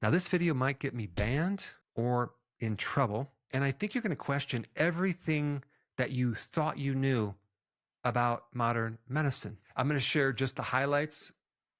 Now, this video might get me banned or in trouble, and I think you're going to question everything that you thought you knew about modern medicine. I'm going to share just the highlights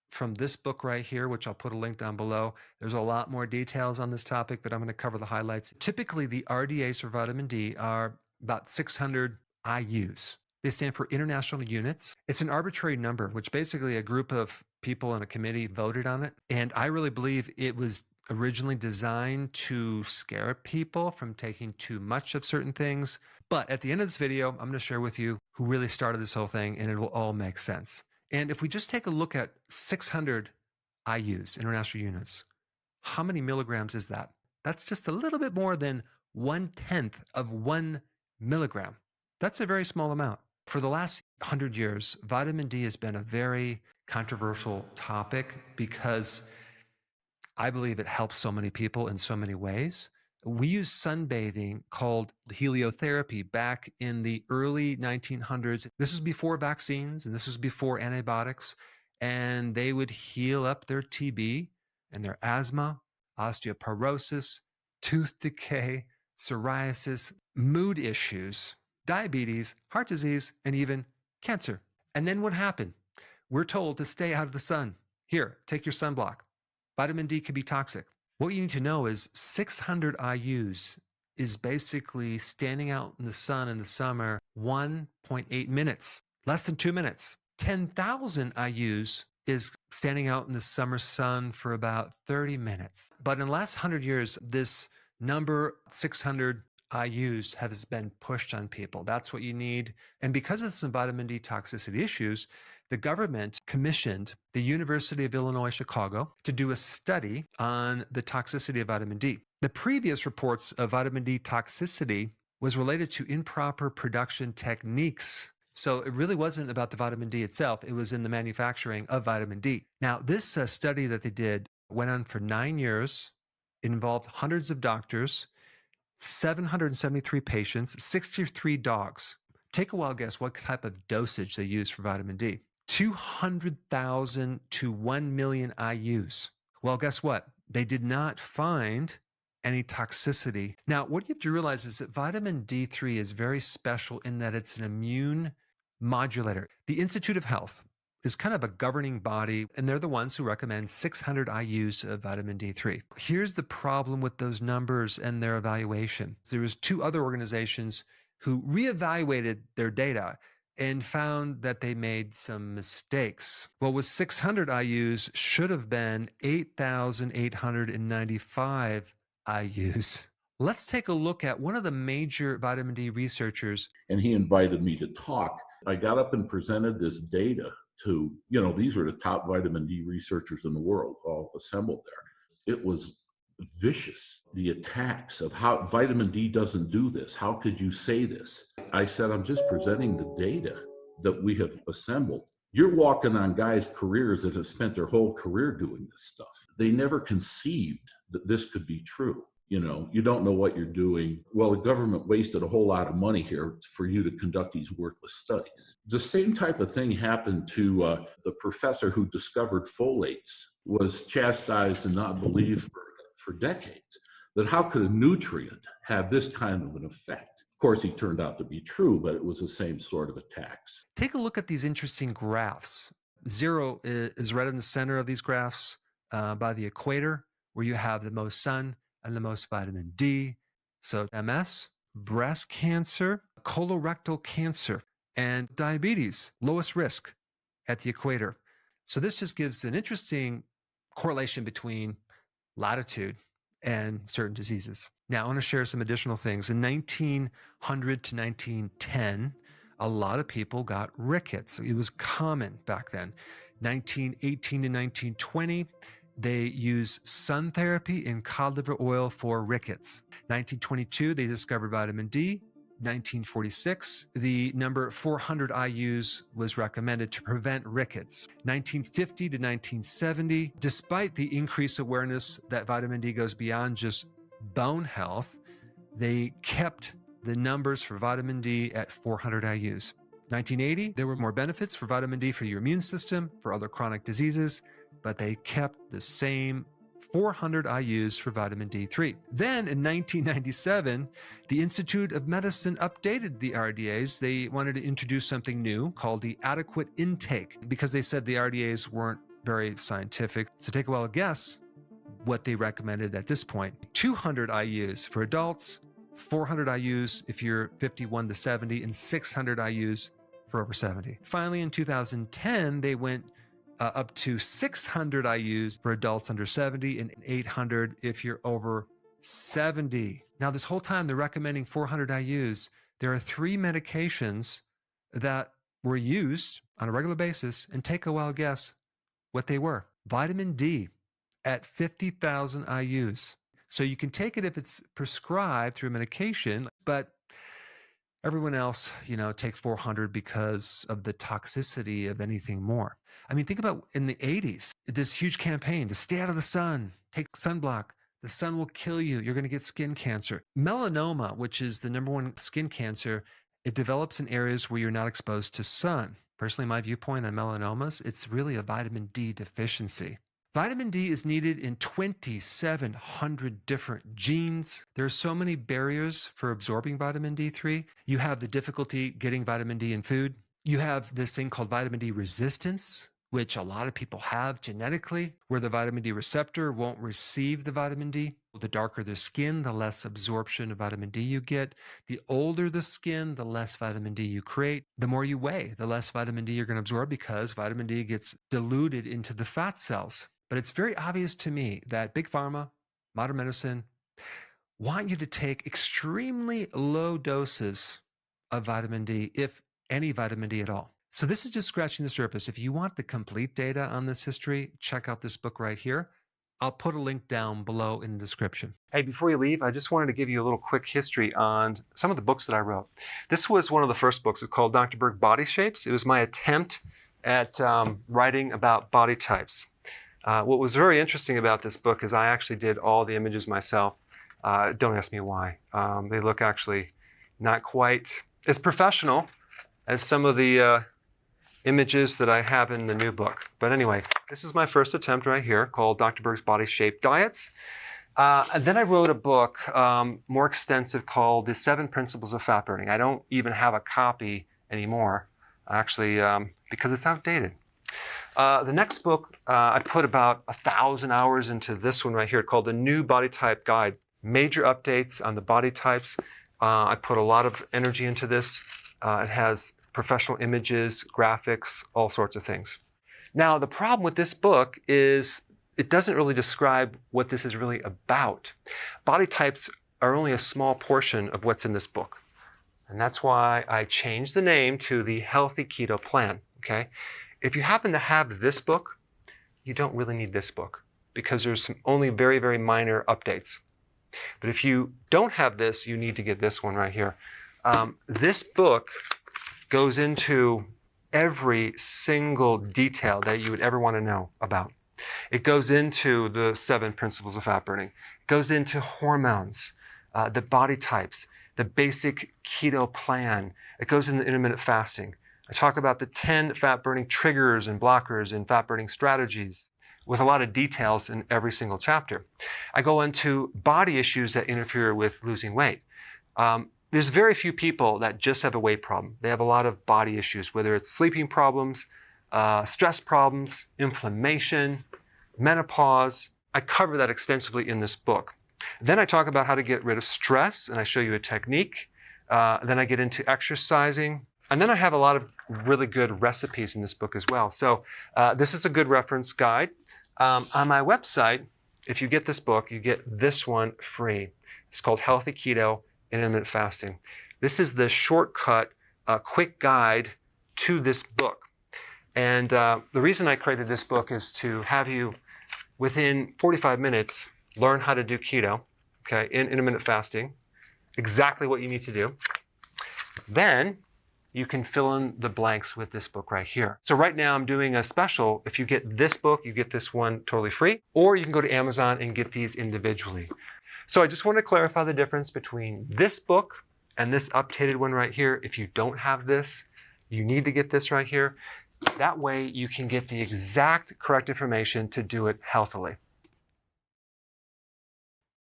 from this book right here, which I'll put a link down below. There's a lot more details on this topic, but I'm going to cover the highlights. Typically, the RDAs for vitamin D are about 600 IUs. They stand for international units. It's an arbitrary number, which basically a group of people in a committee voted on it. And I really believe it was originally designed to scare people from taking too much of certain things. But at the end of this video, I'm going to share with you who really started this whole thing, and it will all make sense. And if we just take a look at 600 IUs, international units, how many milligrams is that? That's just a little bit more than 1/10 of 1 milligram. That's a very small amount. For the last 100 years, vitamin D has been a very controversial topic because I believe it helps so many people in so many ways. We used sunbathing called heliotherapy back in the early 1900s. This was before vaccines and this was before antibiotics. And they would heal up their TB and their asthma, osteoporosis, tooth decay, psoriasis, mood issues, diabetes, heart disease, and even cancer. And then what happened? We're told to stay out of the sun. Here, take your sunblock. Vitamin D can be toxic. What you need to know is 600 IUs is basically standing out in the sun in the summer 1.8 minutes, less than 2 minutes. 10,000 IUs is standing out in the summer sun for about 30 minutes. But in the last 100 years, this number 600 IUs has been pushed on people. That's what you need. And because of some vitamin D toxicity issues, the government commissioned the University of Illinois, Chicago to do a study on the toxicity of vitamin D. The previous reports of vitamin D toxicity was related to improper production techniques. So it really wasn't about the vitamin D itself. It was in the manufacturing of vitamin D. Now, this study that they did went on for 9 years. It involved hundreds of doctors, 773 patients, 63 dogs. Take a wild guess what type of dosage they used for vitamin D. 200,000 to 1 million IUs. Well, guess what? They did not find any toxicity. Now, what you have to realize is that vitamin D3 is very special in that it's an immune modulator. The Institute of Health is kind of a governing body, and they're the ones who recommend 600 IUs of vitamin D3. Here's the problem with those numbers and their evaluation. There was 2 other organizations who reevaluated their data and found that they made some mistakes. What was 600 IUs should have been 8,895 IUs. Let's take a look at one of the major vitamin D researchers. And he invited me to talk. I got up and presented this data to, these were the top vitamin D researchers in the world, all assembled there. It was vicious, the attacks of how vitamin D doesn't do this. How could you say this? I said, I'm just presenting the data that we have assembled. You're walking on guys' careers that have spent their whole career doing this stuff. They never conceived that this could be true. You don't know what you're doing. Well, the government wasted a whole lot of money here for you to conduct these worthless studies. The same type of thing happened to the professor who discovered folates, was chastised and not believed for decades, that how could a nutrient have this kind of an effect? Of course, he turned out to be true, but it was the same sort of attacks. Take a look at these interesting graphs. 0 is right in the center of these graphs by the equator, where you have the most sun and the most vitamin D. So MS, breast cancer, colorectal cancer, and diabetes, lowest risk at the equator. So this just gives an interesting correlation between latitude and certain diseases. Now, I want to share some additional things. In 1900 to 1910, a lot of people got rickets. It was common back then. 1918 to 1920, they used sun therapy and cod liver oil for rickets. 1922, they discovered vitamin D. 1946, the number 400 IUs was recommended to prevent rickets. 1950 to 1970, despite the increased awareness that vitamin D goes beyond just bone health, they kept the numbers for vitamin D at 400 IUs. 1980, there were more benefits for vitamin D for your immune system, for other chronic diseases, but they kept the same 400 IUs for vitamin D3. Then in 1997, the Institute of Medicine updated the RDAs. They wanted to introduce something new called the adequate intake because they said the RDAs weren't very scientific. So take a wild guess what they recommended at this point. 200 IUs for adults, 400 IUs if you're 51 to 70, and 600 IUs for over 70. Finally, in 2010, they went up to 600 IUs for adults under 70 and 800 if you're over 70. Now, this whole time they're recommending 400 IUs. There are 3 medications that were used on a regular basis, and take a wild guess what they were. Vitamin D at 50,000 IUs. So you can take it if it's prescribed through medication, but everyone else, take 400 because of the toxicity of anything more. I mean, think about in the 80s, this huge campaign to stay out of the sun, take sunblock. The sun will kill you. You're going to get skin cancer. Melanoma, which is the #1 skin cancer, it develops in areas where you're not exposed to sun. Personally, my viewpoint on melanomas, it's really a vitamin D deficiency. Vitamin D is needed in 2,700 different genes. There are so many barriers for absorbing vitamin D3. You have the difficulty getting vitamin D in food. You have this thing called vitamin D resistance, which a lot of people have genetically, where the vitamin D receptor won't receive the vitamin D. The darker the skin, the less absorption of vitamin D you get. The older the skin, the less vitamin D you create. The more you weigh, the less vitamin D you're going to absorb because vitamin D gets diluted into the fat cells. But it's very obvious to me that Big Pharma, modern medicine, want you to take extremely low doses of vitamin D, if any vitamin D at all. So this is just scratching the surface. If you want the complete data on this history, check out this book right here. I'll put a link down below in the description. Hey, before you leave, I just wanted to give you a little quick history on some of the books that I wrote. This was one of the first books. It's called Dr. Berg Body Shapes. It was my attempt at writing about body types. What was very interesting about this book is I actually did all the images myself. Don't ask me why. They look actually not quite as professional as some of the images that I have in the new book. But anyway, this is my first attempt right here called Dr. Berg's Body Shape Diets. And then I wrote a book more extensive called The 7 Principles of Fat Burning. I don't even have a copy anymore, actually, because it's outdated. The next book, I put about 1,000 hours into this one right here called The New Body Type Guide. Major updates on the body types. I put a lot of energy into this. It has professional images, graphics, all sorts of things. Now, the problem with this book is it doesn't really describe what this is really about. Body types are only a small portion of what's in this book. And that's why I changed the name to the Healthy Keto Plan, okay? If you happen to have this book, you don't really need this book because there's some only very, very minor updates. But if you don't have this, you need to get this one right here. This book goes into every single detail that you would ever want to know about. It goes into the 7 principles of fat burning. It goes into hormones, the body types, the basic keto plan. It goes into intermittent fasting. I talk about the 10 fat burning triggers and blockers and fat burning strategies with a lot of details in every single chapter. I go into body issues that interfere with losing weight. There's very few people that just have a weight problem. They have a lot of body issues, whether it's sleeping problems, stress problems, inflammation, menopause. I cover that extensively in this book. Then I talk about how to get rid of stress, and I show you a technique. Then I get into exercising. And then I have a lot of really good recipes in this book as well. So this is a good reference guide. On my website, if you get this book, you get this one free. It's called Healthy Keto Intermittent Fasting. This is the shortcut, quick guide to this book. And the reason I created this book is to have you, within 45 minutes, learn how to do keto, okay, in intermittent fasting, exactly what you need to do. Then you can fill in the blanks with this book right here. So right now I'm doing a special. If you get this book, you get this one totally free, or you can go to Amazon and get these individually. So I just want to clarify the difference between this book and this updated one right here. If you don't have this, you need to get this right here. That way you can get the exact correct information to do it healthily.